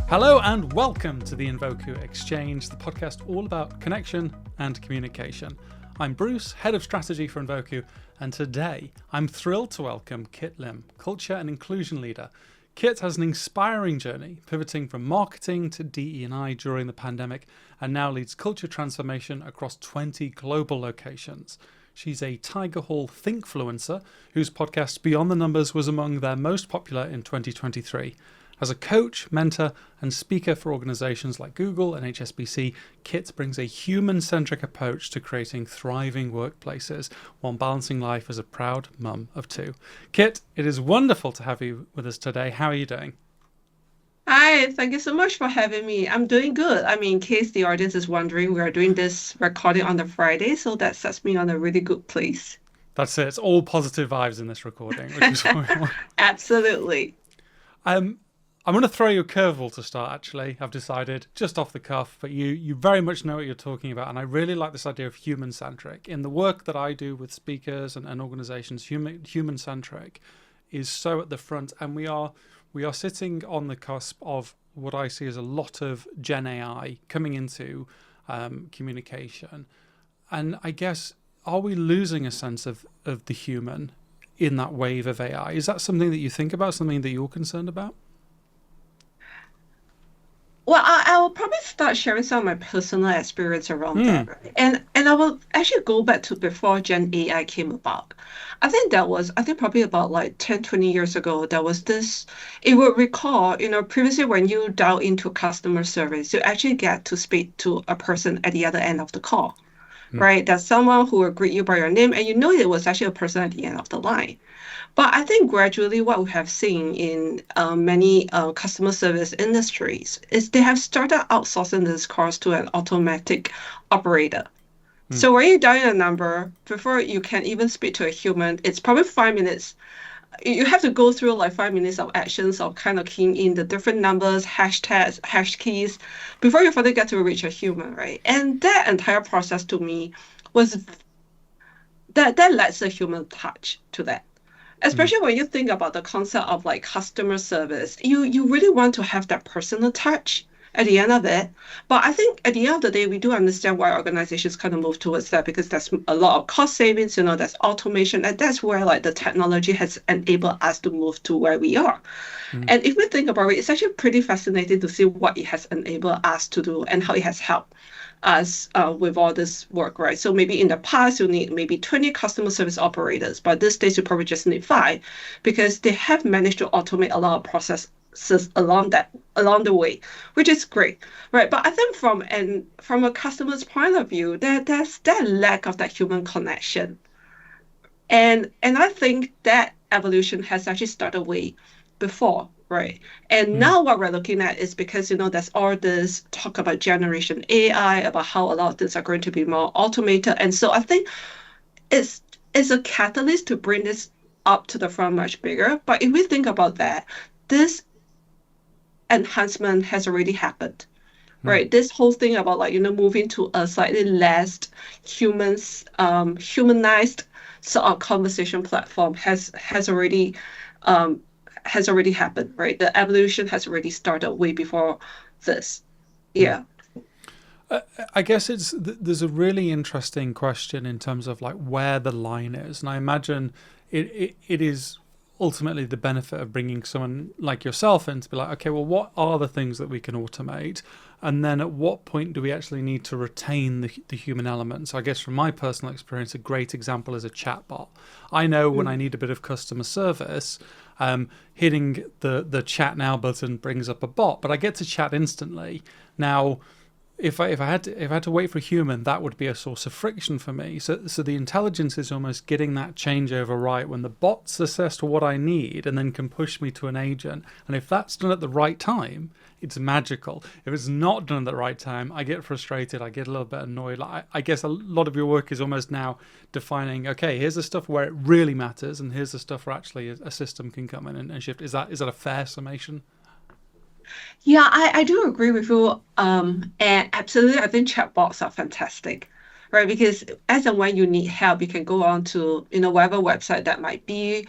Hello and welcome to the Envoku Exchange, the podcast all about connection and communication. I'm Bruce, Head of Strategy for Envoku, and today I'm thrilled to welcome Kit Lim, Culture and Inclusion Leader. Kit has an inspiring journey, pivoting from marketing to DE&I during the pandemic, and now leads culture transformation across 20 global locations. She's a Tiger Hall Thinkfluencer, whose podcast Beyond the Numbers was among their most popular in 2023. As a coach, mentor, and speaker for organisations like Google and HSBC, Kit brings a human-centric approach to creating thriving workplaces while balancing life as a proud mum of two. Kit, it is wonderful to have you with us today. How are you doing? Hi, thank you so much for having me. I'm doing good. I mean, in case the audience is wondering, we are doing this recording on the Friday, so that sets me on a really good place. That's it. It's all positive vibes in this recording, which is what we want. Absolutely. I'm going to throw you a curveball to start, actually. I've decided, just off the cuff, but you very much know what you're talking about. And I really like this idea of human-centric. In the work that I do with speakers and organizations, human-centric is so at the front. And we are sitting on the cusp of what I see as a lot of Gen AI coming into communication. And I guess, are we losing a sense of the human in that wave of AI? Is that something that you think about, something that you're concerned about? Well, I will probably start sharing some of my personal experience around that, right? And I will actually go back to before Gen AI came about. I think probably about like 10, 20 years ago, there was this, you would recall, previously when you dial into customer service, you actually get to speak to a person at the other end of the call, right? There's someone who will greet you by your name, and you know it was actually a person at the end of the line. But I think gradually what we have seen in many customer service industries is they have started outsourcing this calls to an automatic operator. So when you dial a number, before you can even speak to a human, it's probably 5 minutes. You have to go through like 5 minutes of actions of kind of keying in the different numbers, hashtags, hash keys, before you finally get to reach a human, right? And that entire process to me was that lacks a human touch to that. Especially when you think about the concept of like customer service, you really want to have that personal touch at the end of it. But I think at the end of the day, we do understand why organizations kind of move towards that, because there's a lot of cost savings, there's automation, and that's where like the technology has enabled us to move to where we are. And if we think about it, it's actually pretty fascinating to see what it has enabled us to do and how it has helped us with all this work, right? So maybe in the past, you need maybe 20 customer service operators, but these days you probably just need 5, because they have managed to automate a lot of processes along the way, which is great, right? But I think from a customer's point of view, there's that lack of that human connection. And I think that evolution has actually started way before, right? And now what we're looking at is because, there's all this talk about generation AI, about how a lot of things are going to be more automated. And so I think it's a catalyst to bring this up to the front much bigger. But if we think about that, this enhancement has already happened, right? This whole thing about like, moving to a slightly less humanized sort of conversation platform has already happened, right? The evolution has already started way before this. Yeah. I guess there's a really interesting question in terms of like where the line is. And I imagine it is ultimately the benefit of bringing someone like yourself in to be like, okay, well, what are the things that we can automate? And then at what point do we actually need to retain the human element? So I guess from my personal experience, a great example is a chatbot. I know when I need a bit of customer service, hitting the chat now button brings up a bot, but I get to chat instantly. Now, if I had to wait for a human, that would be a source of friction for me. So the intelligence is almost getting that changeover right when the bot's assessed what I need and then can push me to an agent. And if that's done at the right time, it's magical. If it's not done at the right time, I get frustrated. I get a little bit annoyed. I guess a lot of your work is almost now defining, okay, here's the stuff where it really matters, and here's the stuff where actually a system can come in and shift. Is that a fair summation? Yeah, I do agree with you. And absolutely, I think chatbots are fantastic, right? Because as and when you need help, you can go on to, whatever website that might be,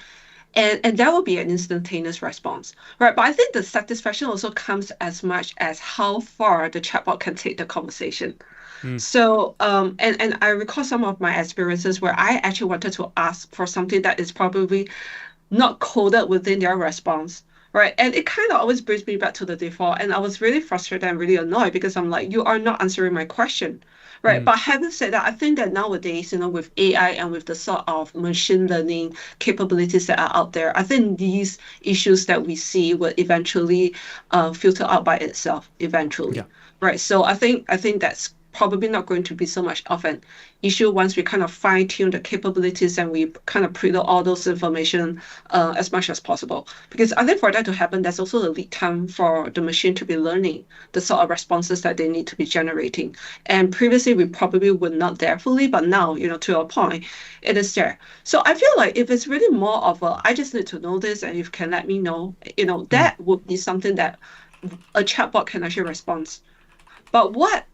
and that will be an instantaneous response, right? But I think the satisfaction also comes as much as how far the chatbot can take the conversation. Mm, So, and I recall some of my experiences where I actually wanted to ask for something that is probably not coded within their response, right? And it kind of always brings me back to the default. And I was really frustrated and really annoyed because I'm like, you are not answering my question, right? mm, But having said that, I think that nowadays, with AI and with the sort of machine learning capabilities that are out there, I think these issues that we see will eventually filter out by itself yeah. eventually, right? So I think that's probably not going to be so much of an issue once we kind of fine tune the capabilities and we kind of preload all those information as much as possible. Because I think for that to happen, there's also a lead time for the machine to be learning the sort of responses that they need to be generating. And previously, we probably were not there fully, but now, to your point, it is there. So I feel like if it's really more of a, I just need to know this, and if you can let me know, Mm, that would be something that a chatbot can actually respond. But what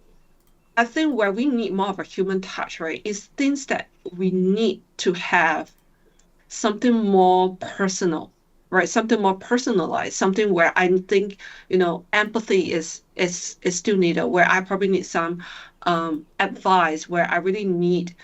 I think where we need more of a human touch, right, is things that we need to have something more personal, right? Something more personalized, something where I think, empathy is still needed, where I probably need some advice, where I really need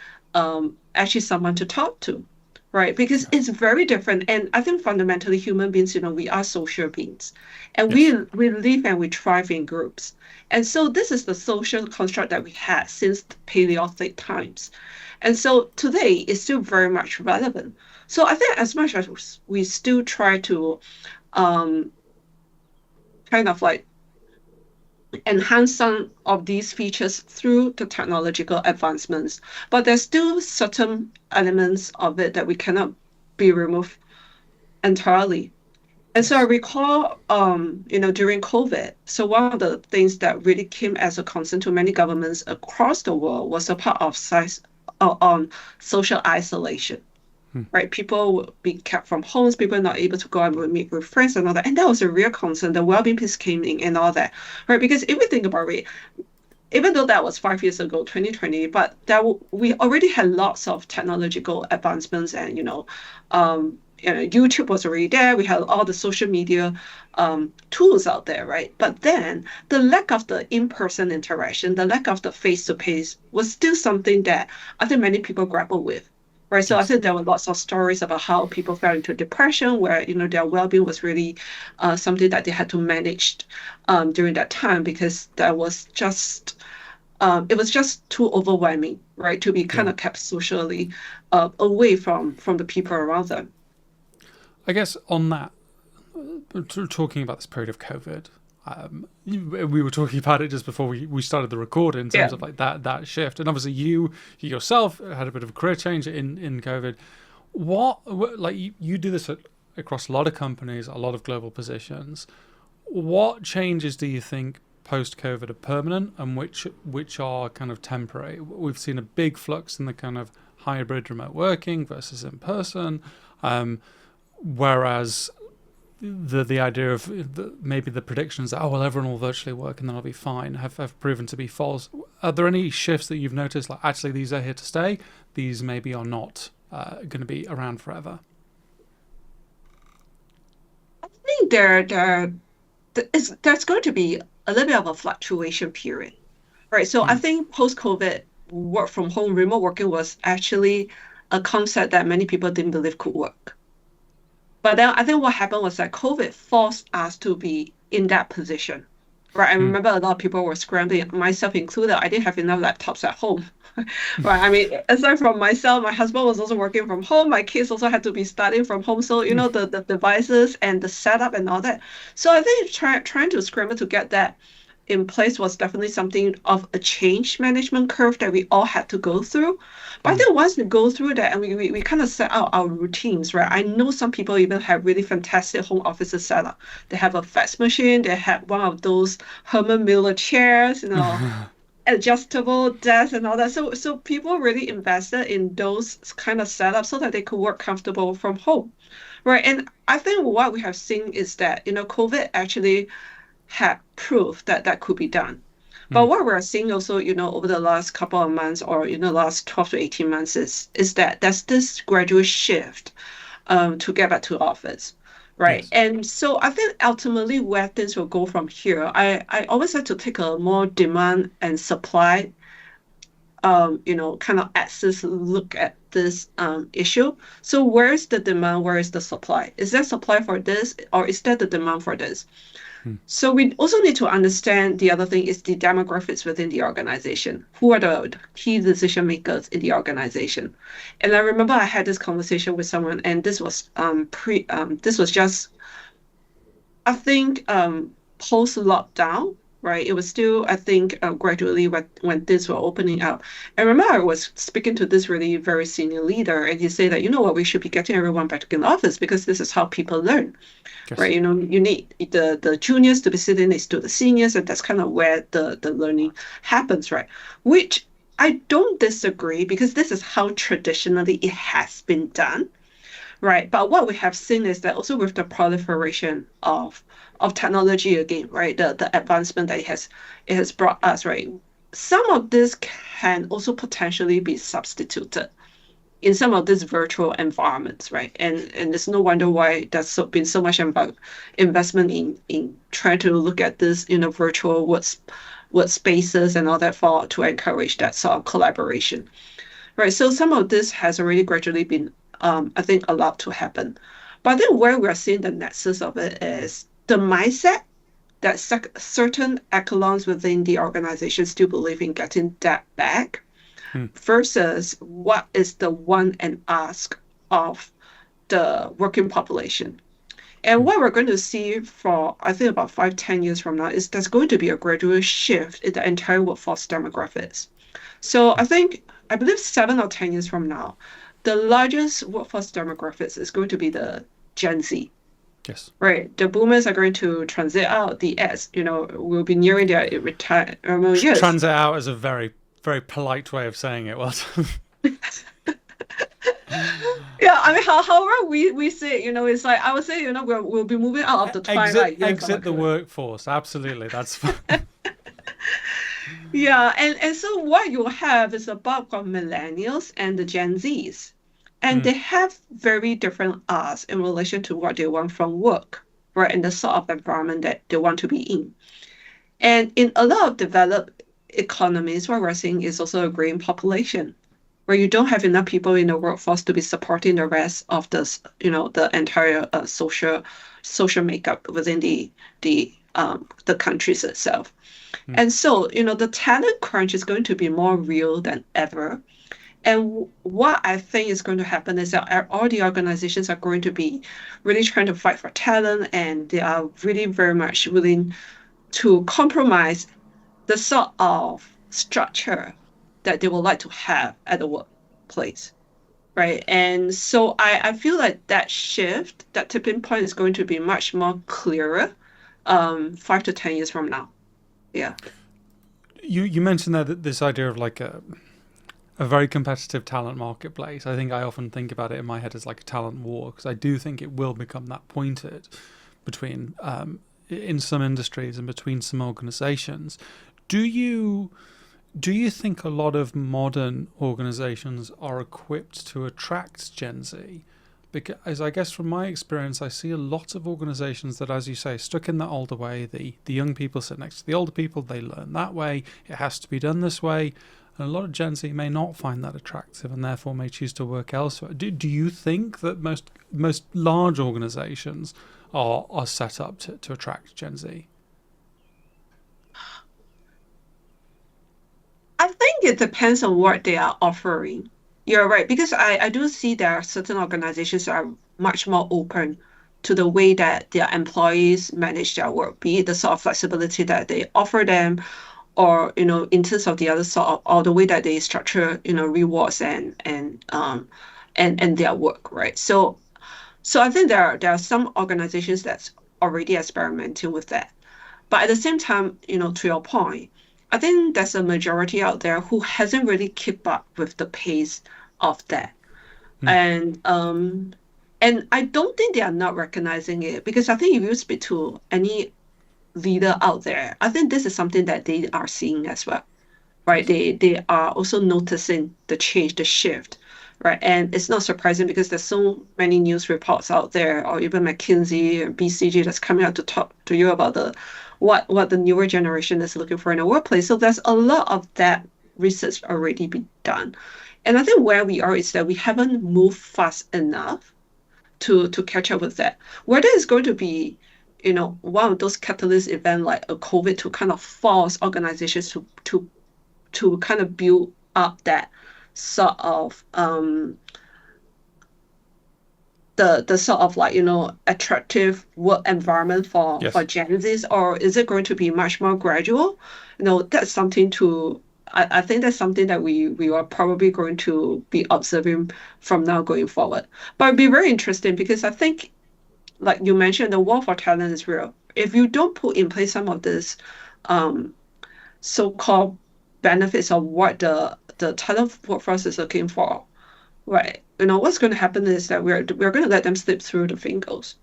actually someone to talk to. Right, because yeah. it's very different, and I think fundamentally human beings, we are social beings, and we Yes. we live and we thrive in groups, and so this is the social construct that we had since the Paleolithic times, and so today is still very much relevant. So I think as much as we still try to um, kind of like enhance some of these features through the technological advancements, but there's still certain elements of it that we cannot be removed entirely. And so I Yes. recall, during COVID, so one of the things that really came as a concern to many governments across the world was a part of size on social isolation, Mm, right? People will be kept from homes, people not able to go out and meet with friends and all that. And that was a real concern. The well-being piece came in and all that, right? Because if you think about it, even though that was 5 years ago, 2020, but we already had lots of technological advancements, and YouTube was already there. We had all the social media tools out there, right? But then the lack of the in-person interaction, the lack of the face-to-face was still something that I think many people grapple with. Right. So I yes. think there were lots of stories about how people fell into depression, where their well-being was really something that they had to manage during that time, because that was just it was just too overwhelming, right, to be kind Yeah. of kept socially away from the people around them. I guess on that, talking about this period of COVID, we were talking about it just before we started the record in Yeah. terms of like that shift, and obviously you yourself had a bit of a career change in COVID. Like you do this across a lot of companies, a lot of global positions. What changes do you think post COVID are permanent and which are kind of temporary? We've seen a big flux in the kind of hybrid remote working versus in person, whereas the idea of maybe the predictions that, oh well, everyone will virtually work and then I'll be fine, have proven to be false. Are there any shifts that you've noticed, like actually these are here to stay, these maybe are not going to be around forever? I think there's going to be a little bit of a fluctuation period, right? So I Mm, think post-COVID, work from home, remote working was actually a concept that many people didn't believe could work. But then I think what happened was that COVID forced us to be in that position. Right. I mm, remember a lot of people were scrambling, myself included. I didn't have enough laptops at home. Right. I mean, aside from myself, my husband was also working from home. My kids also had to be studying from home. So, mm, the devices and the setup and all that. So I think trying to scramble to get that in place was definitely something of a change management curve that we all had to go through. But I mm, think once we go through that and we kind of set out our routines, right? I know some people even have really fantastic home offices set up. They have a fax machine, they have one of those Herman Miller chairs, adjustable desks and all that. So people really invested in those kind of setups so that they could work comfortable from home. Right. And I think what we have seen is that, COVID actually had proof that that could be done. But mm, what we're seeing also, over the last couple of months, or last 12 to 18 months, is that there's this gradual shift to get back to office. Right. Yes. And so I think ultimately where things will go from here, I always like to take a more demand and supply kind of access look at this issue. So where's the demand? Where is the supply? Is there supply for this, or is there the demand for this? Hmm. So we also need to understand the other thing is the demographics within the organization. Who are the key decision makers in the organization? And I remember I had this conversation with someone, and this was just I think post lockdown, right? It was still, I think, gradually when things were opening up. I remember I was speaking to this really very senior leader, and he said that, you know what, we should be getting everyone back in the office because this is how people learn, right? Yes. You know, you need the juniors to be sitting next to the seniors, and that's kind of where the learning happens, right? Which I don't disagree because this is how traditionally it has been done. Right. But what we have seen is that also with the proliferation of technology again, right? The advancement that it has brought us, right? Some of this can also potentially be substituted in some of these virtual environments, right? And there's no wonder why been so much investment in trying to look at this, virtual workspaces and all that for to encourage that sort of collaboration. Right. So some of this has already gradually been, I think, allowed to happen. But then where we're seeing the nexus of it is the mindset that certain echelons within the organization still believe in getting that back Hmm. versus what is the want and ask of the working population. And Hmm. what we're going to see for, I think, about 5, 10 years from now is there's going to be a gradual shift in the entire workforce demographics. So I believe 7 or 10 years from now, the largest workforce demographics is going to be the Gen Z, Yes. right? The boomers are going to transit out. The S, will be nearing their retirement years. Transit out is a very, very polite way of saying it. Well, Yeah, I mean, however we say, it's like I would say, we'll be moving out of the exit twilight years of our exit the career. workforce. Absolutely, that's fine. Yeah, and so what you have is a bulk of millennials and the Gen Zs. And Hmm. they have very different asks in relation to what they want from work, right? And the sort of environment that they want to be in. And in a lot of developed economies, what we're seeing is also a graying population, where you don't have enough people in the workforce to be supporting the rest of the entire social makeup within the countries itself. Hmm. And so, the talent crunch is going to be more real than ever. And what I think is going to happen is that all the organizations are going to be really trying to fight for talent, and they are really very much willing to compromise the sort of structure that they would like to have at the workplace. Right. And so I feel like that shift, that tipping point is going to be much more clearer 5 to 10 years from now. Yeah. You mentioned there that this idea of like a very competitive talent marketplace. I think I often think about it in my head as like a talent war because I do think it will become that pointed between in some industries and between some organizations. Do you do you think a lot of modern organizations are equipped to attract Gen Z? Because I guess from my experience, I see a lot of organizations that, as you say, stuck in that older way. The young people sit next to the older people. They learn that way. It has to be done this way. And a lot of Gen Z may not find that attractive and therefore may choose to work elsewhere. Do you think that most large organizations are set up to attract Gen Z? I think it depends on what they are offering. You're right, because I do see there are certain organizations that are much more open to the way that their employees manage their work, be it the sort of flexibility that they offer them, or in terms of the other sort of, or the way that they structure, rewards and their work, right? So I think there are some organizations that's already experimenting with that. But at the same time, to your point, I think there's a majority out there who hasn't really kept up with the pace of that. Hmm. And I don't think they are not recognizing it because I think if you speak to any leader out there, I think this is something that they are seeing as well, right? Yes. They are also noticing the change, the shift, right? And it's not surprising because there's so many news reports out there, or even McKinsey or BCG that's coming out to talk to you about the what the newer generation is looking for in a workplace. So there's a lot of that research already been done. And I think where we are is that we haven't moved fast enough to catch up with that. Whether it's going to be, one of those catalyst events like a COVID to kind of force organizations to kind of build up that sort of the sort of like attractive work environment for Yes. Gen Zs, or is it going to be much more gradual? That's something to I think that's something that we are probably going to be observing from now going forward. But it'd be very interesting because I think, like you mentioned, the war for talent is real. If you don't put in place some of this um, so-called benefits of what the talent workforce is looking for, right? What's going to happen is that we're going to let them slip through the fingers.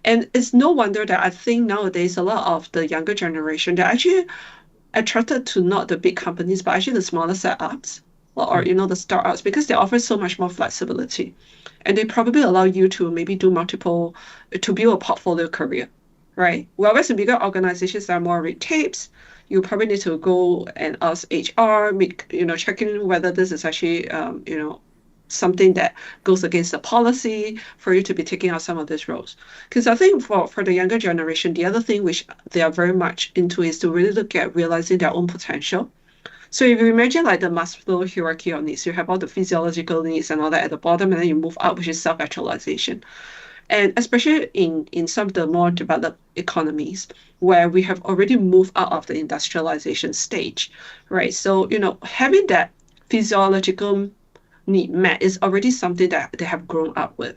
And it's no wonder that I think nowadays a lot of the younger generation, they're actually attracted to not the big companies, but actually the smaller startups or Mm. the startups because they offer so much more flexibility. And they probably allow you to maybe do multiple, to build a portfolio career, right? Whereas in bigger organizations that are more red tapes, you probably need to go and ask HR, checking whether this is actually, something that goes against the policy for you to be taking out some of these roles. Because I think for the younger generation, the other thing which they are very much into is to really look at realizing their own potential. So if you imagine like the Maslow hierarchy of needs, you have all the physiological needs and all that at the bottom, and then you move up, which is self-actualization. And especially in some of the more developed economies where we have already moved out of the industrialization stage, right? So, having that physiological need met is already something that they have grown up with,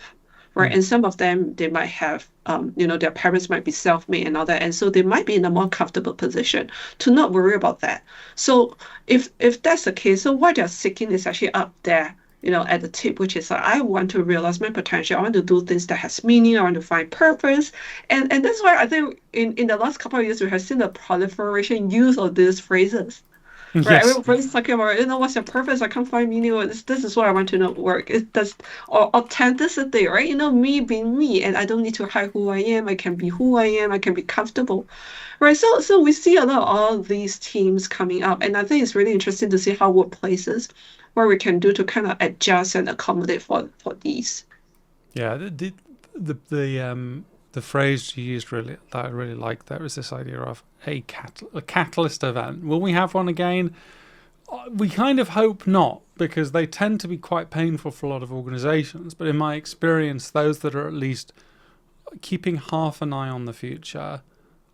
right? Mm. And some of them, they might have, their parents might be self-made and all that, and so they might be in a more comfortable position to not worry about that. So if that's the case, so what they're seeking is actually up there, at the tip, which is like, I want to realize my potential. I want to do things that has meaning. I want to find purpose, and that's why I think in the last couple of years we have seen the proliferation use of these phrases, right? Yes. Everybody's talking about, what's your purpose? I can't find meaning. Or this is what I want to know work. It does or authenticity, right? Me being me, and I don't need to hide who I am. I can be who I am. I can be comfortable, right? So we see a lot of all these teams coming up, and I think it's really interesting to see how workplaces, what we can do to kind of adjust and accommodate for these. Yeah. The phrase you used really that I really liked there was this idea of a catalyst event. Will we have one again? We kind of hope not, because they tend to be quite painful for a lot of organisations. But in my experience, those that are at least keeping half an eye on the future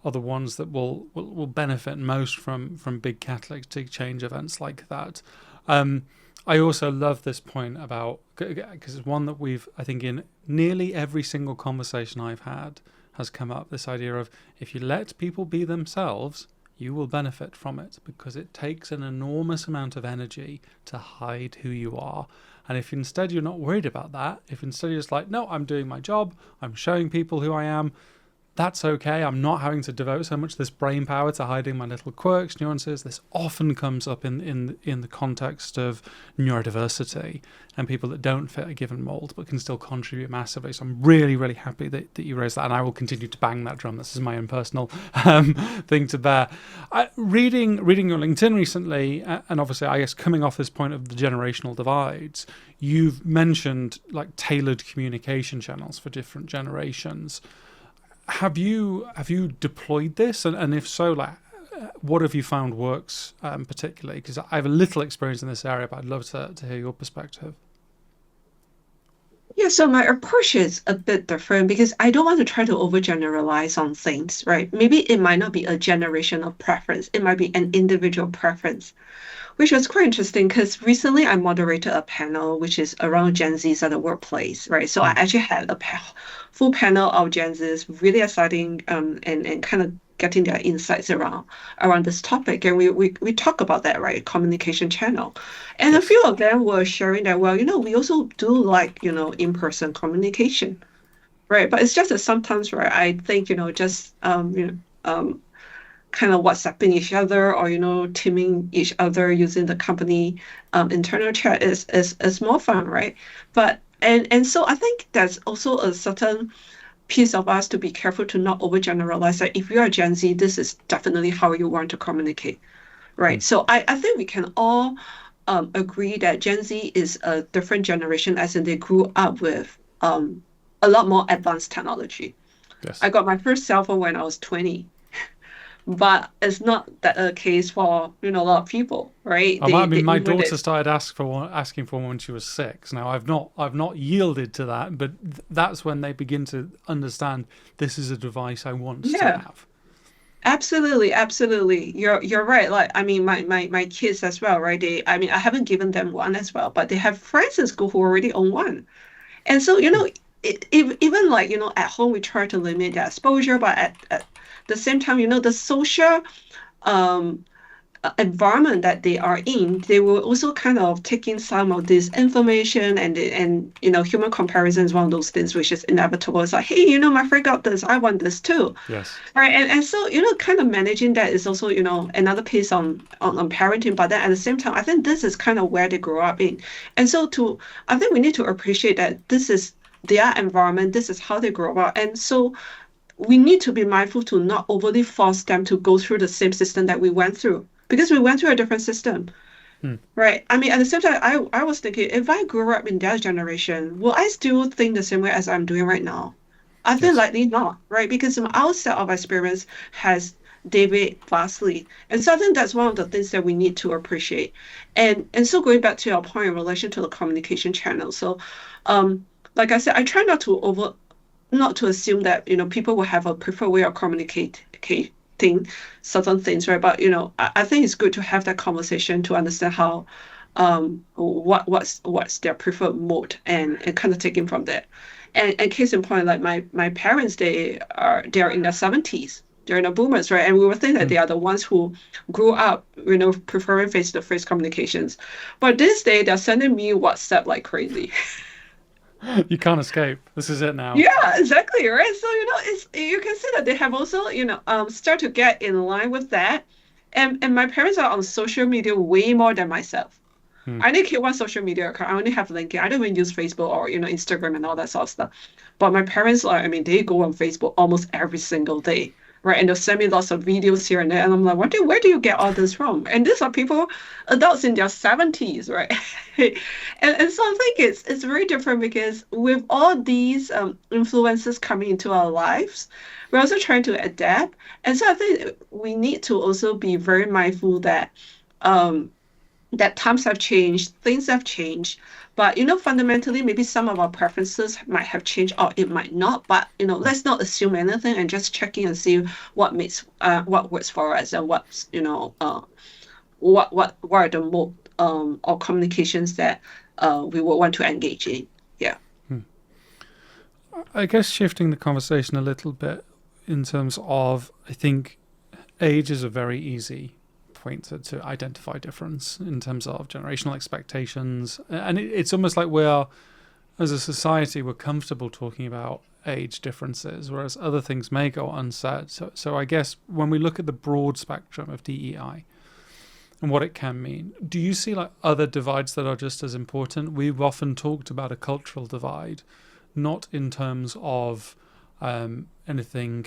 are the ones that will benefit most from big catalytic change events like that. Um, I also love this point about, because it's one that I think in nearly every single conversation I've had has come up, this idea of if you let people be themselves, you will benefit from it, because it takes an enormous amount of energy to hide who you are. And if instead you're not worried about that, if instead you're just like, no, I'm doing my job, I'm showing people who I am, that's okay. I'm not having to devote so much of this brain power to hiding my little quirks, nuances. This often comes up in the context of neurodiversity and people that don't fit a given mold but can still contribute massively. So I'm really, really happy that you raised that, and I will continue to bang that drum. This is my own personal thing to bear. Reading your LinkedIn recently, and obviously, I guess coming off this point of the generational divides, you've mentioned like tailored communication channels for different generations. Have you deployed this, and if so, like, what have you found works particularly? Because I have a little experience in this area, but I'd love to hear your perspective. Yeah, so my approach is a bit different because I don't want to try to overgeneralize on things, right? Maybe it might not be a generational preference, it might be an individual preference, which was quite interesting because recently I moderated a panel which is around Gen Zs at the workplace, right? So I Mm. actually had a full panel of Gen Zs, really exciting, and kind of getting their insights around this topic. And we talk about that, right? Communication channel. And a Yes. few of them were sharing that, well, we also do like, in-person communication, right? But it's just that sometimes, right, I think, just kind of WhatsApping each other or, teaming each other using the company internal chat is more fun, right? But and so I think that's also a certain piece of us to be careful to not overgeneralize that if you are Gen Z, this is definitely how you want to communicate, right? Hmm. So I think we can all agree that Gen Z is a different generation, as in they grew up with a lot more advanced technology. Yes. I got my first cell phone when I was 20, but it's not that a case for a lot of people, right? I They mean, my even daughter it. started asking for one when she was 6. Now, I've not yielded to that, but that's when they begin to understand this is a device I want to Yeah, have. absolutely, absolutely. You're right. Like I mean, my kids as well, right? I mean, I haven't given them one as well, but they have friends in school who already own one. And so, Hmm. even like, at home, we try to limit their exposure, but at the same time, the social um, environment that they are in, they will also kind of take in some of this information and human comparison is one of those things which is inevitable. It's like, hey, my friend got this, I want this too. Yes. Right. And so, kind of managing that is also, another piece on parenting. But then at the same time, I think this is kind of where they grow up in. And so I think we need to appreciate that this is their environment, this is how they grow up. And so we need to be mindful to not overly force them to go through the same system that we went through because we went through a different system. Hmm. Right. I mean, at the same time, I was thinking, if I grew up in their generation, will I still think the same way as I'm doing right now? I think Yes. likely not, right? Because our set of experience has deviated vastly. And so I think that's one of the things that we need to appreciate. And so going back to your point in relation to the communication channel. So like I said, I try not to assume that, people will have a preferred way of communicating certain things, right? But I think it's good to have that conversation to understand how what's their preferred mode and kind of taking from there. And case in point, like my parents, they're in their 70s. They're the boomers, right? And we would think that Hmm. they are the ones who grew up, preferring face-to-face communications. But this day, they're sending me WhatsApp like crazy. You can't escape. This is it now. Yeah, exactly, right? So, it's you can see that they have also, start to get in line with that. And my parents are on social media way more than myself. Hmm. I only keep one social media account. I only have LinkedIn. I don't even use Facebook or, Instagram and all that sort of stuff. But my parents are, I mean, they go on Facebook almost every single day, right? And they'll send me lots of videos here and there. And I'm like, where do you get all this from? And these are people, adults in their 70s, right? And so I think it's very different because with all these influences coming into our lives, we're also trying to adapt. And so I think we need to also be very mindful um, that times have changed, things have changed, but fundamentally, maybe some of our preferences might have changed or it might not. But let's not assume anything and just check in and see what works for us and what's what are the mode or communications that we would want to engage in. Yeah. Hmm. I guess shifting the conversation a little bit in terms of, I think age is a very easy point to identify difference in terms of generational expectations. And it's almost like as a society, we're comfortable talking about age differences, whereas other things may go unsaid. So I guess when we look at the broad spectrum of DEI and what it can mean, do you see like other divides that are just as important? We've often talked about a cultural divide, not in terms of anything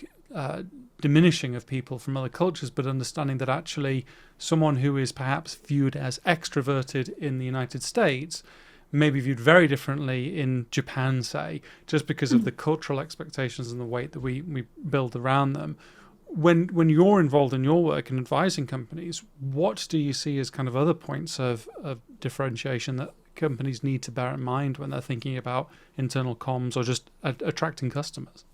diminishing of people from other cultures, but understanding that actually someone who is perhaps viewed as extroverted in the United States may be viewed very differently in Japan, say, just because of the cultural expectations and the weight that we build around them. When you're involved in your work and advising companies, what do you see as kind of other points of differentiation that companies need to bear in mind when they're thinking about internal comms or just attracting customers?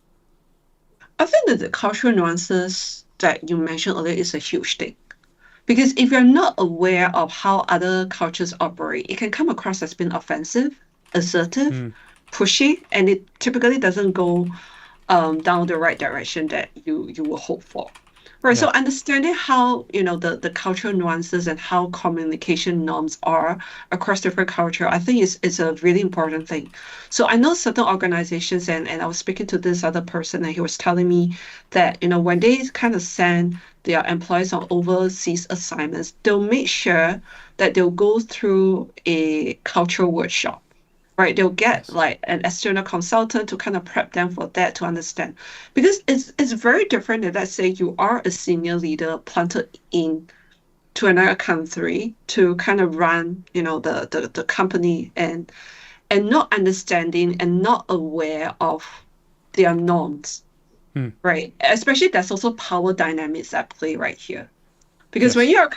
I think that the cultural nuances that you mentioned earlier is a huge thing. Because if you're not aware of how other cultures operate, it can come across as being offensive, assertive, Hmm. pushy, and it typically doesn't go down the right direction that you will hope for. Right. So Yeah. understanding how, the cultural nuances and how communication norms are across different culture, I think is a really important thing. So I know certain organizations and I was speaking to this other person and he was telling me that, when they kind of send their employees on overseas assignments, they'll make sure that they'll go through a cultural workshop. Right, they'll get Yes. like an external consultant to kind of prep them for that to understand. Because it's very different than, let's say, you are a senior leader planted in to another country to kind of run, the company and not understanding and not aware of their norms, Hmm. right? Especially there's also power dynamics at play right here. Because Yes.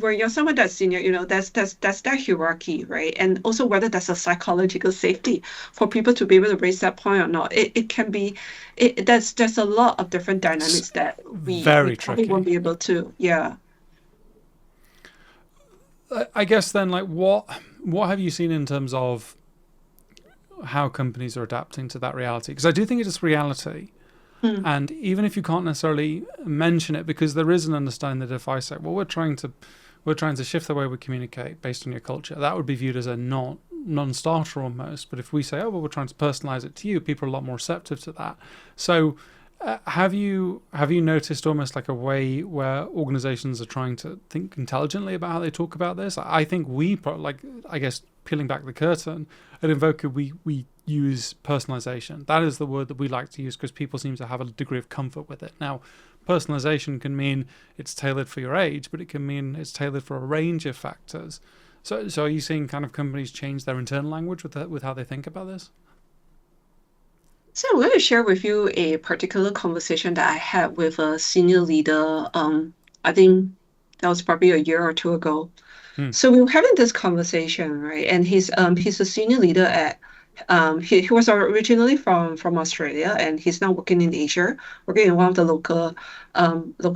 when you're someone that's senior, that's that hierarchy, right? And also whether there's a psychological safety for people to be able to raise that point or not. It can be, there's a lot of different S- dynamics that we Very probably won't tricky. be able to, yeah. I guess then, like, what have you seen in terms of how companies are adapting to that reality? Because I do think it is reality. Mm, And even if you can't necessarily mention it, because there is an understanding that if I say, well, we're trying to shift the way we communicate based on your culture, that would be viewed as a non-starter almost. But if we say, oh, well, we're trying to personalize it to you, people are a lot more receptive to that. So have you noticed almost like a way where organizations are trying to think intelligently about how they talk about this? I think like, I guess, peeling back the curtain at Invoker, we use personalization. That is the word that we like to use because people seem to have a degree of comfort with it. Now, personalization can mean it's tailored for your age, but it can mean it's tailored for a range of factors. So are you seeing kind of companies change their internal language with how they think about this? So I'm going to share with you a particular conversation that I had with a senior leader. I think that was probably a year or two ago. Hmm. So we were having this conversation, right? And he's a senior leader at he was originally from Australia and he's now working in Asia, working in one of the local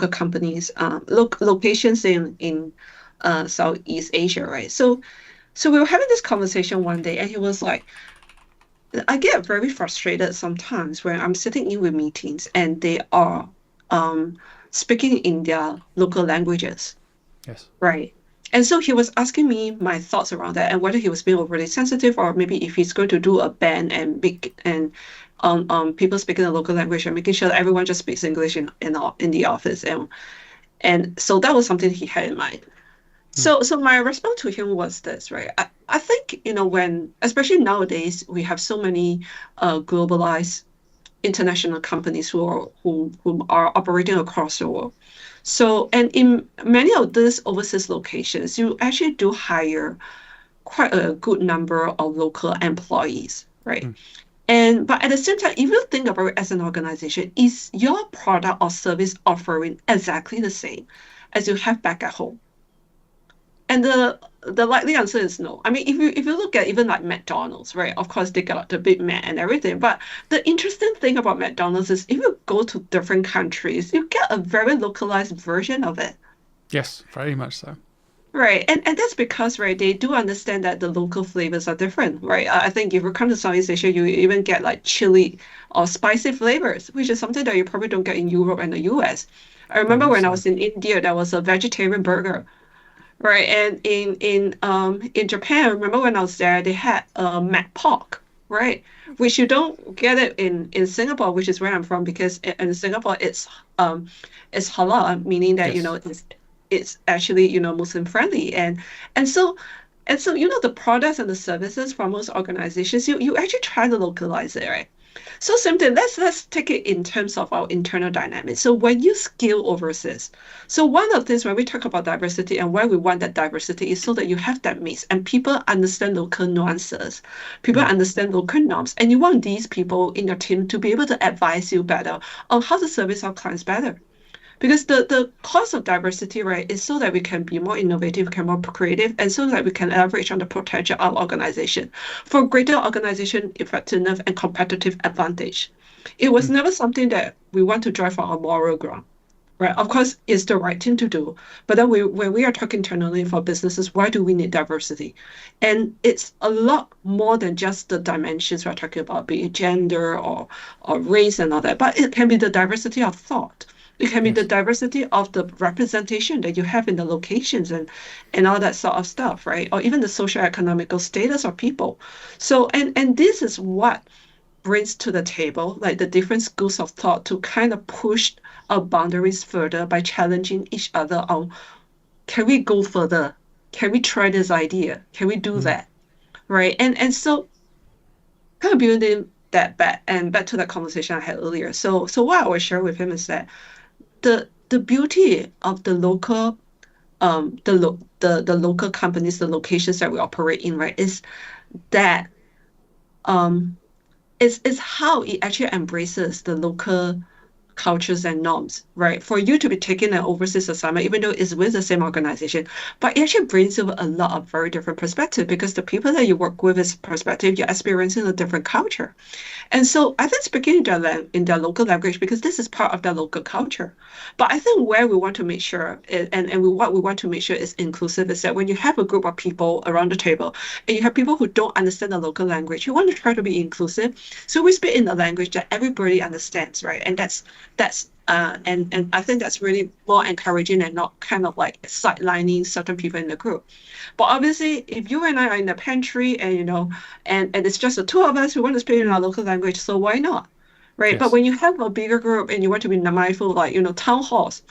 companies, locations in Southeast Asia, right? So we were having this conversation one day and he was like, I get very frustrated sometimes when I'm sitting in with meetings and they are um speaking in their local languages. Yes. Right. And so he was asking me my thoughts around that and whether he was being overly sensitive or maybe if he's going to do a ban and big and people speaking the local language and making sure that everyone just speaks English in the office and so that was something he had in mind. Hmm. So my response to him was this, right? I think, when especially nowadays we have so many globalized international companies who are operating across the world. So, and in many of these overseas locations, you actually do hire quite a good number of local employees, right? Hmm. And but at the same time, if you think about it as an organization, is your product or service offering exactly the same as you have back at home? And the likely answer is no. I mean, if you look at even like McDonald's, right? Of course, they got the Big Mac and everything. But the interesting thing about McDonald's is if you go to different countries, you get a very localized version of it. Yes, very much so. Right. And that's because, right, they do understand that the local flavors are different, right? I think if you come to Southeast Asia, you even get like chili or spicy flavors, which is something that you probably don't get in Europe and the US. I Very remember much when I so. was in India, there was a vegetarian burger. Right, and in Japan, I remember when I was there, they had mac pork, right? Which you don't get it in Singapore, which is where I'm from, because in Singapore it's halal, meaning that Yes. it's actually Muslim friendly, and so the products and the services from most organizations, you actually try to localize it, right? So same thing. Let's take it in terms of our internal dynamics. So when you scale overseas, so one of the things when we talk about diversity and why we want that diversity is so that you have that mix and people understand local nuances, people Hmm. understand local norms, and you want these people in your team to be able to advise you better on how to service our clients better. Because the cost of diversity, right, is so that we can be more innovative, can more creative, and so that we can leverage on the potential of our organization for greater organization effectiveness and competitive advantage. It was Hmm. never something that we want to drive on our moral ground. Right. Of course, it's the right thing to do. But then when we are talking internally for businesses, why do we need diversity? And it's a lot more than just the dimensions we're talking about, be it gender or race and all that. But it can be the diversity of thought. It can be the Yes. diversity of the representation that you have in the locations and all that sort of stuff, right? Or even the social economical status of people. So and this is what brings to the table like the different schools of thought to kind of push our boundaries further by challenging each other on can we go further? Can we try this idea? Can we do Mm. that? Right. And so kind of building that back and back to that conversation I had earlier. So what I would share with him is that the beauty of the local the local companies, the locations that we operate in, right, is that um is how it actually embraces the local cultures and norms, right? For you to be taking an overseas assignment, even though it's with the same organization, but it actually brings you a lot of very different perspective because the people that you work with is perspective, you're experiencing a different culture. And so I think speaking in their local language because this is part of their local culture. But I think where we want to make sure what we want to make sure is inclusive is that when you have a group of people around the table and you have people who don't understand the local language, you want to try to be inclusive. So we speak in the language that everybody understands, right? And and I think that's really more encouraging and not kind of like sidelining certain people in the group. But obviously, if you and I are in the pantry and and it's just the two of us who want to speak in our local language, so why not? Right. But Yes. when you have a bigger group and you want to be mindful, like, town halls,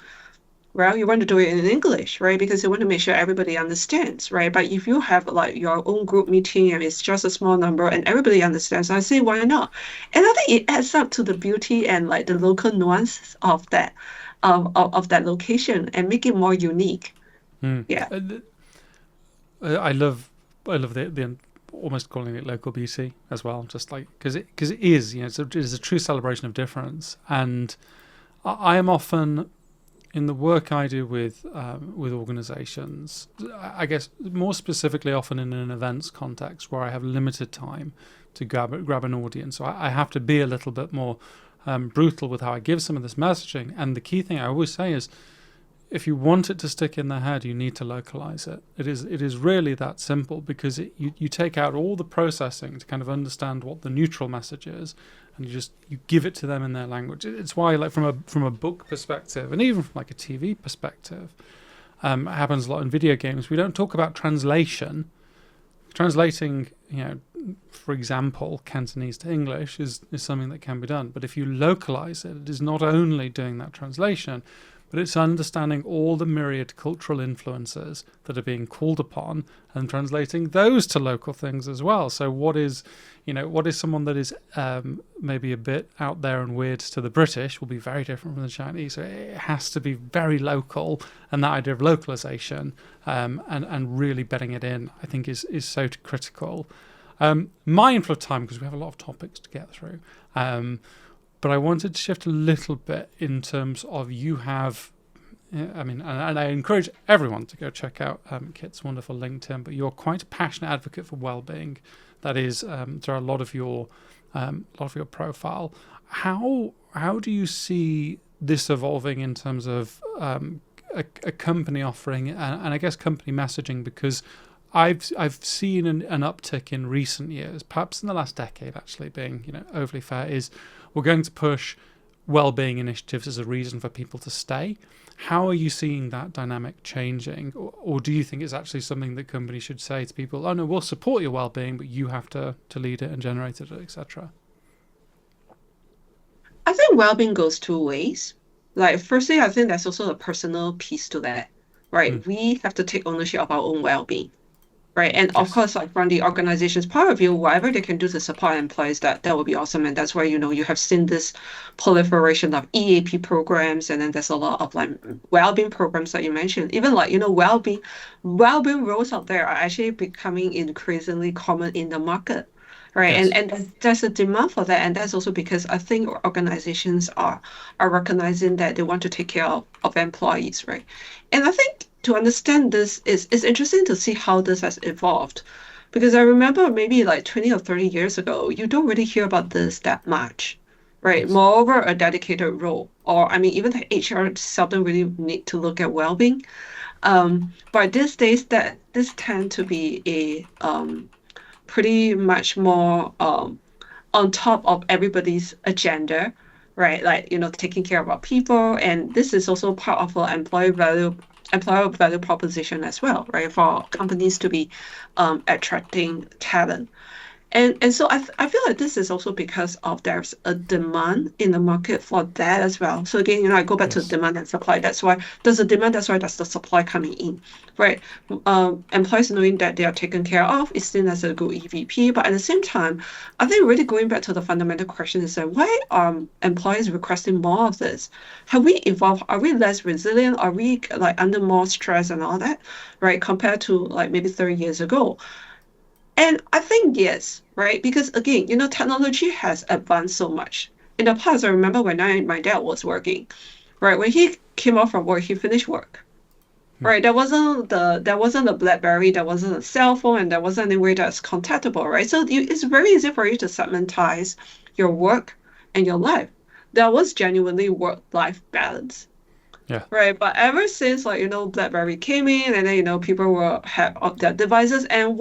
well, you want to do it in English, right? Because you want to make sure everybody understands, right? But if you have like your own group meeting and it's just a small number and everybody understands, I say, why not? And I think it adds up to the beauty and like the local nuances of of that location and make it more unique. Mm. Yeah. I love the almost calling it local beauty as well, just like because it is, it's a true celebration of difference. And I am often in the work I do with organisations, I guess more specifically, often in an events context where I have limited time to grab an audience, so I have to be a little bit more brutal with how I give some of this messaging. And the key thing I always say is, if you want it to stick in their head, you need to localize it. It is really that simple because you take out all the processing to kind of understand what the neutral message is, and you give it to them in their language. It's why, like, from a book perspective and even from like a TV perspective, it happens a lot in video games. We don't talk about translation. Translating, for example, Cantonese to English is something that can be done. But if you localize it, it is not only doing that translation, but it's understanding all the myriad cultural influences that are being called upon and translating those to local things as well. So what is someone that is maybe a bit out there and weird to the British will be very different from the Chinese. So it has to be very local, and that idea of localization and really bedding it in, I think, is so critical. Mindful of time because we have a lot of topics to get through. But I wanted to shift a little bit in terms of you have, and I encourage everyone to go check out Kit's wonderful LinkedIn, but you're quite a passionate advocate for well-being. That is, there are a lot of your profile. How do you see this evolving in terms of a company offering and I guess company messaging? Because I've seen an uptick in recent years, perhaps in the last decade, actually, being overly fair, is we're going to push well-being initiatives as a reason for people to stay. How are you seeing that dynamic changing, or do you think it's actually something that companies should say to people, oh no, we'll support your well-being, but you have to lead it and generate it, etc.? I think well-being goes two ways. Like, firstly, I think there's also a personal piece to that, Mm. right? We have to take ownership of our own well-being, right? And of Yes. course, like from the organization's point of view, whatever they can do to support employees, that would be awesome. And that's why, you have seen this proliferation of EAP programs, and then there's a lot of like well-being programs that you mentioned. Even like, well-being roles out there are actually becoming increasingly common in the market. Right. And Yes. and there's a demand for that. And that's also because I think organizations are recognizing that they want to take care of employees, right? And I think to understand this is interesting to see how this has evolved. Because I remember maybe like 20 or 30 years ago, you don't really hear about this that much, right? Yes. Moreover, a dedicated role, or I mean, even the HR seldom really need to look at well-being. But these days, that this tend to be a pretty much more on top of everybody's agenda, right? Like, taking care of our people. And this is also part of our employer value proposition as well, right? For companies to be attracting talent. And so I feel like this is also because of there's a demand in the market for that as well. So again, I go back to Yes. demand and supply. That's why there's a demand. That's why there's the supply coming in, right? Employees knowing that they are taken care of is seen as a good EVP. But at the same time, I think really going back to the fundamental question is that why are employees requesting more of this? Have we evolved? Are we less resilient? Are we like under more stress and all that, right? Compared to like maybe 30 years ago. And I think yes, right? Because again, technology has advanced so much. In the past, I remember when my dad was working, right? When he came off from work, he finished work. Hmm. Right. There wasn't a BlackBerry, there wasn't a cell phone, and there wasn't any way that's contactable, right? So it's very easy for you to segmentize your work and your life. There was genuinely work-life balance. Yeah. Right, but ever since like BlackBerry came in, and then people were have their devices, and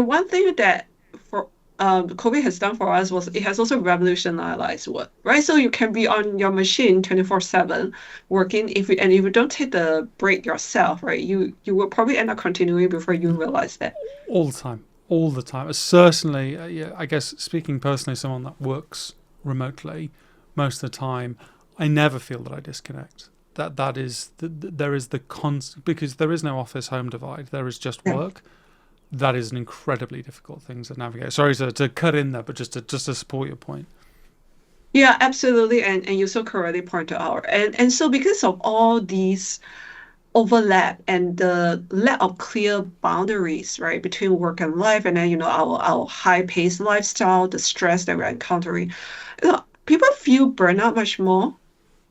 one thing that for COVID has done for us was it has also revolutionized work, right? So you can be on your machine 24/7 working if you don't take the break yourself, right? You will probably end up continuing before you realize that. All the time. All the time. Certainly, yeah, I guess speaking personally, someone that works remotely most of the time, I never feel that I disconnect. That is there is the constant, because there is no office home divide. There is just Yeah. work. That is an incredibly difficult thing to navigate. Sorry to cut in there, but just to support your point. Yeah, absolutely. And you so correctly pointed out. And so because of all these overlap and the lack of clear boundaries, right, between work and life, and then our high-paced lifestyle, the stress that we're encountering, people feel burnout much more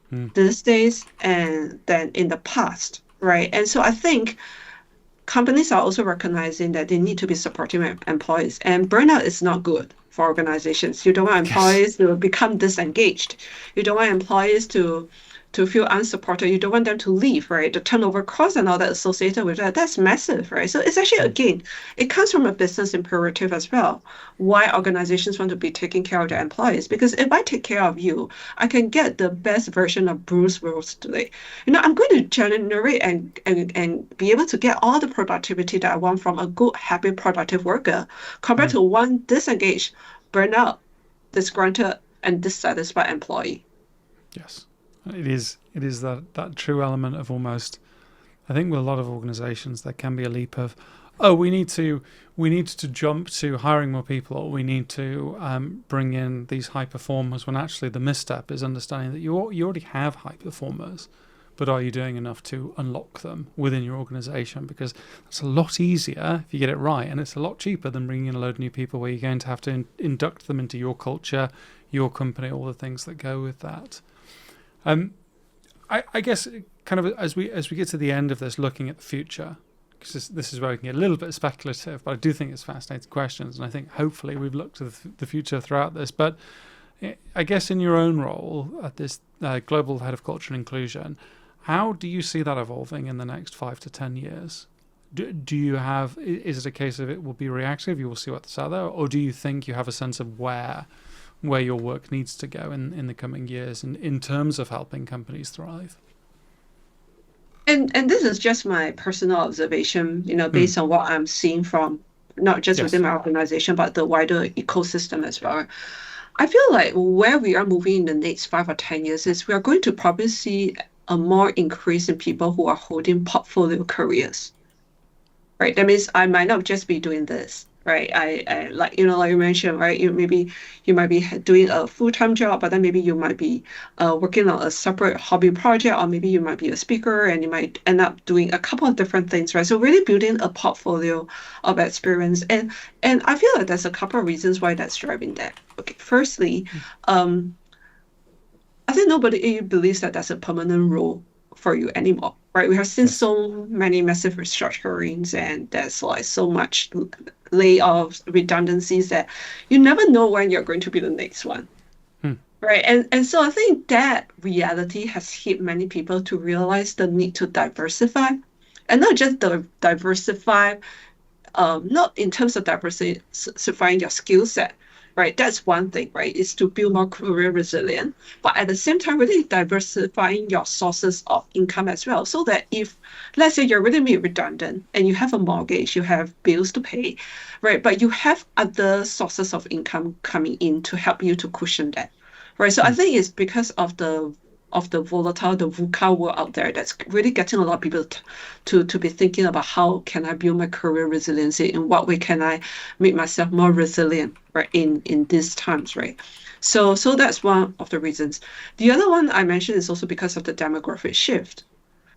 Hmm. these days and than in the past, right? And so I think companies are also recognizing that they need to be supporting employees, and burnout is not good for organizations. You don't want Yes. employees to become disengaged. You don't want employees to feel unsupported. You don't want them to leave, right? The turnover costs and all that associated with that, that's massive, right? So it's actually, Hmm. again, it comes from a business imperative as well. Why organizations want to be taking care of their employees. Because if I take care of you, I can get the best version of Bruce Willis today. I'm going to generate and be able to get all the productivity that I want from a good, happy, productive worker compared Hmm. to one disengaged, burnout, disgruntled, and dissatisfied employee. Yes. It is. It is that true element of almost. I think with a lot of organisations, there can be a leap of, oh, we need to jump to hiring more people, or we need to bring in these high performers. When actually the misstep is understanding that you already have high performers, but are you doing enough to unlock them within your organisation? Because it's a lot easier if you get it right, and it's a lot cheaper than bringing in a load of new people where you're going to have to induct them into your culture, your company, all the things that go with that. Um, I guess kind of as we get to the end of this, looking at the future, because this is where we can get a little bit speculative, but I do think it's fascinating questions, and I think hopefully we've looked at the future throughout this. But I guess in your own role at this global head of culture and inclusion, how do you see that evolving in the next 5 to 10 years? Do you have, is it a case of it will be reactive, you will see what's out there, or do you think you have a sense of where your work needs to go in the coming years in terms of helping companies thrive? And this is just my personal observation, Hmm. based on what I'm seeing from not just within Yes. my organization, but the wider ecosystem as well. I feel like where we are moving in the next 5 or 10 years is we are going to probably see a more increase in people who are holding portfolio careers, right? That means I might not just be doing this, right? I like like you mentioned, right? You might be doing a full-time job, but then maybe you might be working on a separate hobby project, or maybe you might be a speaker and you might end up doing a couple of different things, right? So really building a portfolio of experience, and I feel like there's a couple of reasons why that's driving that. Okay, firstly, um, I think nobody believes that that's a permanent role for you anymore, right? We have seen Yes. so many massive restructurings, and there's like so much layoffs, redundancies that you never know when you're going to be the next one, Hmm. right? And so I think that reality has hit many people to realize the need to diversify, and not just the diversify, not in terms of diversifying your skill set, right? That's one thing, right? Is to build more career resilience, but at the same time, really diversifying your sources of income as well. So that if, let's say you're really made redundant and you have a mortgage, you have bills to pay, right? But you have other sources of income coming in to help you to cushion that, right? So I Mm, think it's because of the volatile, the VUCA world out there that's really getting a lot of people to be thinking about how can I build my career resiliency, in what way can I make myself more resilient, right, in these times, right? So that's one of the reasons. The other one I mentioned is also because of the demographic shift.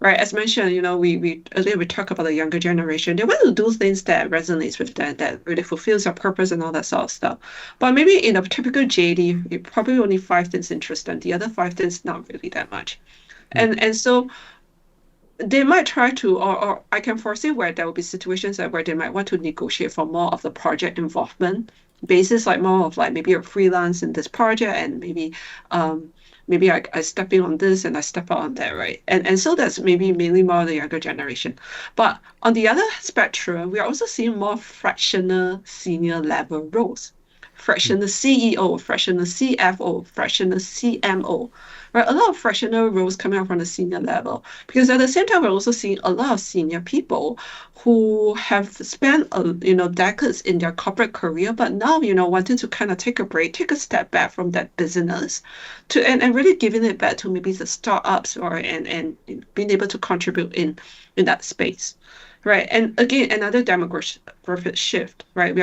Right, as mentioned, we earlier we talked about the younger generation. They want to do things that resonates with them, that really fulfills their purpose and all that sort of stuff. But maybe in a typical JD, it probably only five things interest them. The other five things not really that much. mm, And so they might try to, or I can foresee where there will be situations where they might want to negotiate for more of the project involvement basis, like more of like maybe a freelance in this project, and maybe I step in on this and I step out on that, right? And so that's maybe mainly more the younger generation. But on the other spectrum, we are also seeing more fractional senior level roles. mm, Fractional CEO, fractional CFO, fractional CMO, right? A lot of fractional roles coming out from the senior level. Because at the same time, we're also seeing a lot of senior people who have spent decades in their corporate career, but now wanting to kind of take a break, take a step back from that business, to and really giving it back to maybe the startups, or and being able to contribute in that space, right? And again, another demographic shift, right?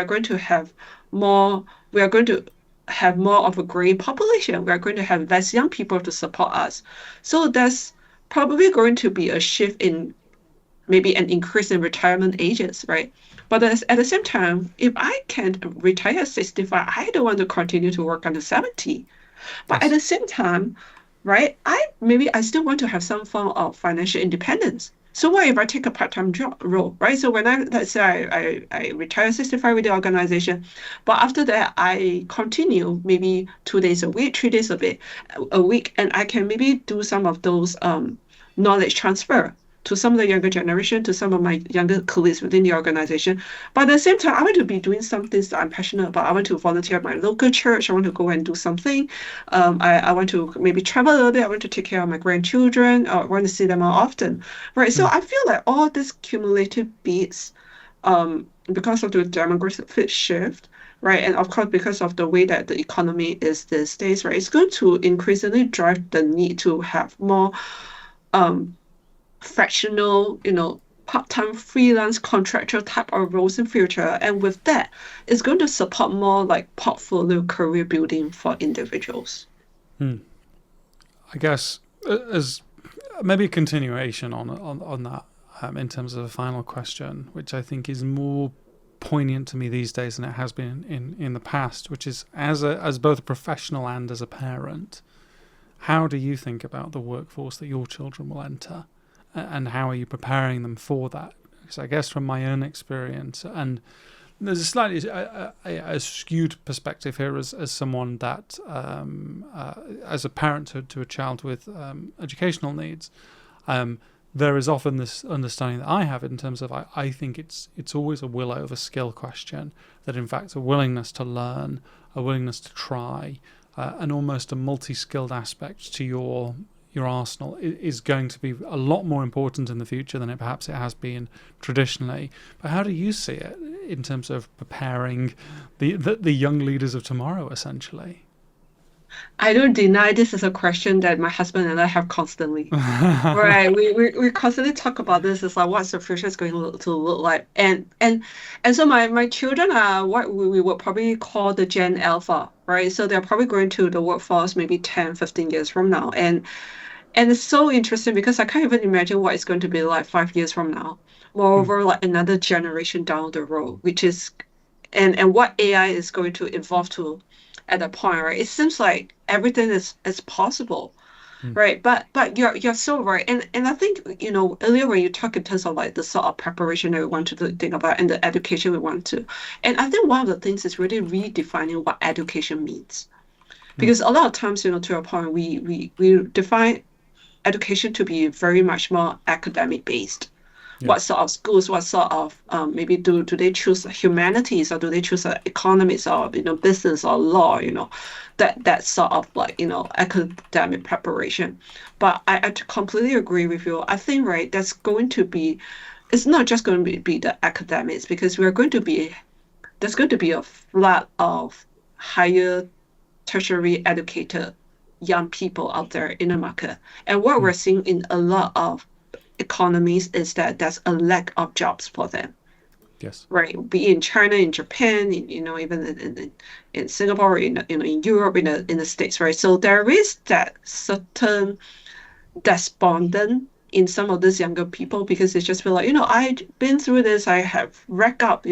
More. We are going to have more of a graying population. We are going to have less young people to support us. So there's probably going to be a shift in maybe an increase in retirement ages, right? But at the same time, if I can retire at 65, I don't want to continue to work until 70. But at yes. the same time, right, I still want to have some form of financial independence. So what if I take a part-time job role, right? So when let's say I retire 65 with the organization, but after that I continue maybe 2 days a week, 3 days a week, and I can maybe do some of those knowledge transfer to some of the younger generation, to some of my younger colleagues within the organization. But at the same time, I want to be doing some things that I'm passionate about. I want to volunteer at my local church. I want to go and do something. I want to maybe travel a little bit. I want to take care of my grandchildren. I want to see them more often. Right. So Mm, I feel like all these cumulative beats, because of the demographic shift, right, and of course because of the way that the economy is these days, right, it's going to increasingly drive the need to have more um fractional, part-time freelance contractual type of roles in future. And with that, it's going to support more like portfolio career building for individuals. mm. I guess as maybe a continuation on that, in terms of a final question, which I think is more poignant to me these days than it has been in the past, which is as both a professional and as a parent, how do you think about the workforce that your children will enter, and how are you preparing them for that? Because I guess from my own experience, and there's a slightly a skewed perspective here as someone that as a parent to a child with educational needs, there is often this understanding that I have in terms of I think it's always a will over skill question, that in fact a willingness to learn, a willingness to try, and almost a multi-skilled aspect to your arsenal is going to be a lot more important in the future than perhaps it has been traditionally. But how do you see it in terms of preparing the young leaders of tomorrow, essentially? I don't deny this is a question that my husband and I have constantly. Right, we constantly talk about this. It's like what's the future is going to look like, and so my children are what we would probably call the Gen Alpha, right? So they're probably going to the workforce maybe 10, 15 years from now, and it's so interesting because I can't even imagine what it's going to be like 5 years from now. Hmm, Moreover, like another generation down the road, which is and what AI is going to evolve to at that point, right? It seems like everything is possible, hmm, right? But you're so right. And I think, earlier when you talk in terms of like the sort of preparation that we want to think about and the education we want to. And I think one of the things is really redefining what education means. hmm, Because a lot of times, to your point, we define education to be very much more academic based, Yeah. what sort of schools, what sort of maybe do they choose humanities or do they choose economics or business or law, that sort of like academic preparation. But I completely agree with you. I think right, that's going to be it's not just going to be the academics because there's going to be a flood of higher tertiary educated young people out there in the market. And what Mm. we're seeing in a lot of economies is that there's a lack of jobs for them, Yes. right? Be it in China, in Japan, even in Singapore, in Europe, in the States, right? So there is that certain despondent in some of these younger people because they just feel like, I've been through this, I have racked up,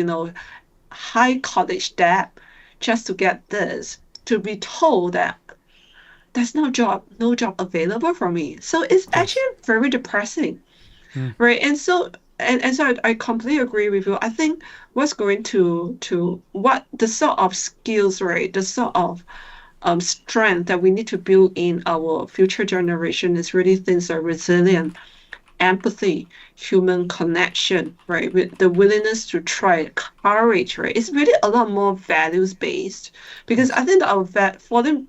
high college debt just to get this, to be told that there's no job available for me. So it's actually Yes. very depressing, Mm. right? And so I completely agree with you. I think what's going to what the sort of skills, right? The sort of strength that we need to build in our future generation is really things like resilient, empathy, human connection, right? With the willingness to try, courage, right? It's really a lot more values based because Yes. I think that for them,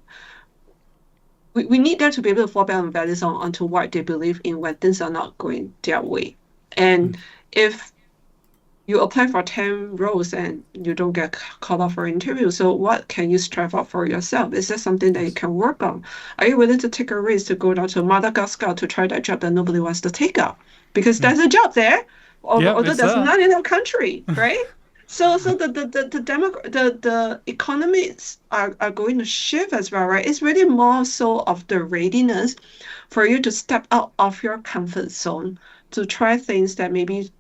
we need them to be able to fall back on values onto what they believe in when things are not going their way. Mm. And if you apply for 10 roles and you don't get called off for an interview. So what can you strive out for yourself? Is that something that you Yes. can work on? Are you willing to take a risk to go down to Madagascar to try that job that nobody wants to take up? Because Mm. there's a job there, Yep, although it's there's there. none in our country, right? So the economies are going to shift as well, right? It's really more so of the readiness for you to step out of your comfort zone to try things that maybe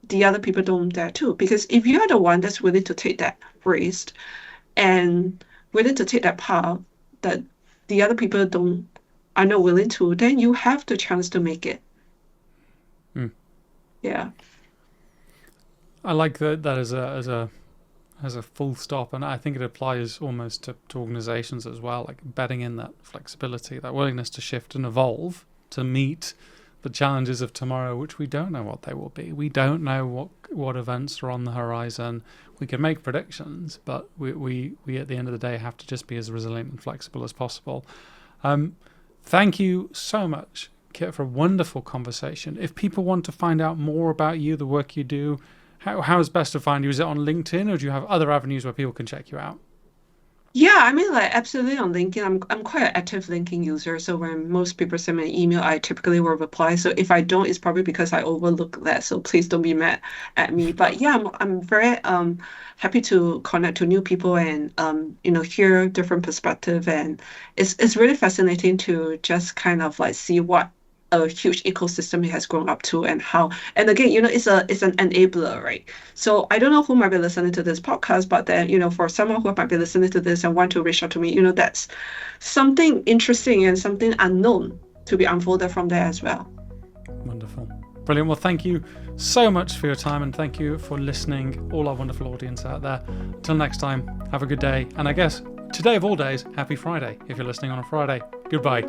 the other people don't dare to. Because if you're the one that's willing to take that risk and willing to take that path that the other people don't are not willing to, then you have the chance to make it. Mm. Yeah. I like that as a full stop, and I think it applies almost to organizations as well, like betting in that flexibility, that willingness to shift and evolve to meet the challenges of tomorrow, which we don't know what they will be. We don't know what events are on the horizon. We can make predictions, but we at the end of the day have to just be as resilient and flexible as possible. Thank you so much, Kit, for a wonderful conversation. If people want to find out more about you, the work you do, how is best to find you? Is it on LinkedIn, or do you have other avenues where people can check you out? Yeah, I mean, like absolutely on LinkedIn. I'm quite an active LinkedIn user, so when most people send me an email, I typically will reply. So if I don't, it's probably because I overlook that. So please don't be mad at me. But yeah, I'm very happy to connect to new people and hear different perspective, and it's really fascinating to just kind of like see what a huge ecosystem it has grown up to and how, and again, it's an enabler, right? So I don't know who might be listening to this podcast, but then, for someone who might be listening to this and want to reach out to me, that's something interesting and something unknown to be unfolded from there as well. Wonderful. Brilliant. Well, thank you so much for your time, and thank you for listening, all our wonderful audience out there. Until next time, have a good day. And I guess today of all days, happy Friday if you're listening on a Friday. Goodbye.